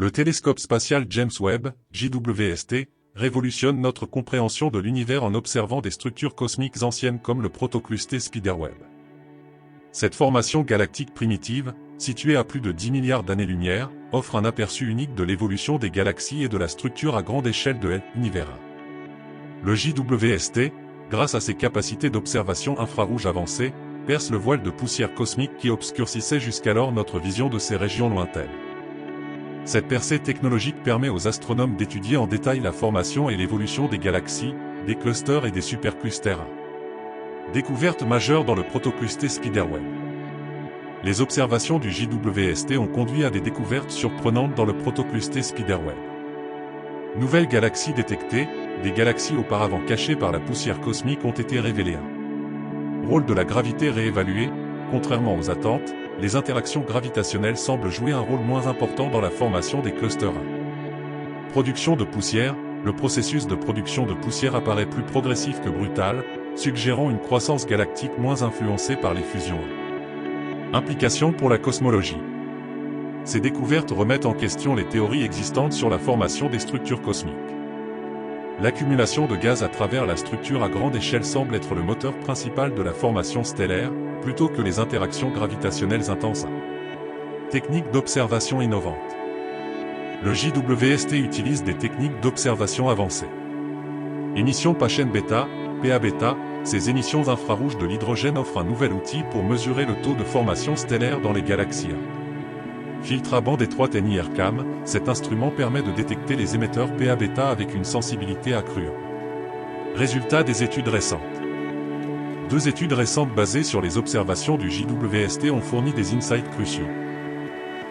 Le télescope spatial James Webb, JWST, révolutionne notre compréhension de l'univers en observant des structures cosmiques anciennes comme le protoclusté Spiderweb. Cette formation galactique primitive, située à plus de 10 milliards d'années-lumière, offre un aperçu unique de l'évolution des galaxies et de la structure à grande échelle de l'univers. Le JWST, grâce à ses capacités d'observation infrarouge avancées, perce le voile de poussière cosmique qui obscurcissait jusqu'alors notre vision de ces régions lointaines. Cette percée technologique permet aux astronomes d'étudier en détail la formation et l'évolution des galaxies, des clusters et des superclusters. Découverte majeure dans le protoclusté Spiderweb. Les observations du JWST ont conduit à des découvertes surprenantes dans le protoclusté Spiderweb. Nouvelles galaxies détectées, des galaxies auparavant cachées par la poussière cosmique ont été révélées. Rôle de la gravité réévalué, contrairement aux attentes, les interactions gravitationnelles semblent jouer un rôle moins important dans la formation des clusters. Production de poussière, le processus de production de poussière apparaît plus progressif que brutal, suggérant une croissance galactique moins influencée par les fusions. Implications pour la cosmologie. Ces découvertes remettent en question les théories existantes sur la formation des structures cosmiques. L'accumulation de gaz à travers la structure à grande échelle semble être le moteur principal de la formation stellaire, plutôt que les interactions gravitationnelles intenses. Techniques d'observation innovantes. Le JWST utilise des techniques d'observation avancées. Émissions Paschen Beta, PA-bêta, ces émissions infrarouges de l'hydrogène offrent un nouvel outil pour mesurer le taux de formation stellaire dans les galaxies. Filtre à bande étroite NIRCam, cet instrument permet de détecter les émetteurs PA-bêta avec une sensibilité accrue. Résultats des études récentes. Deux études récentes basées sur les observations du JWST ont fourni des insights cruciaux.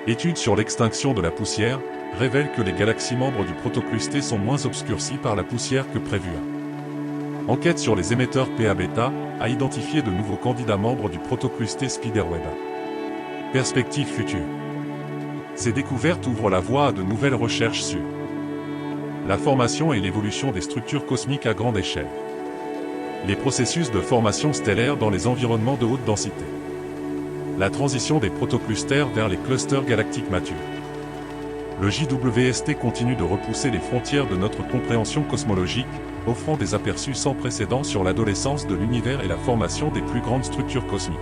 Études sur l'extinction de la poussière révèlent que les galaxies membres du protoclusté sont moins obscurcies par la poussière que prévu. Enquête sur les émetteurs PA-bêta a identifié de nouveaux candidats membres du protoclusté Spiderweb. Perspectives futures. Ces découvertes ouvrent la voie à de nouvelles recherches sur la formation et l'évolution des structures cosmiques à grande échelle. Les processus de formation stellaire dans les environnements de haute densité. La transition des protoclusters vers les clusters galactiques matures. Le JWST continue de repousser les frontières de notre compréhension cosmologique, offrant des aperçus sans précédent sur l'adolescence de l'univers et la formation des plus grandes structures cosmiques.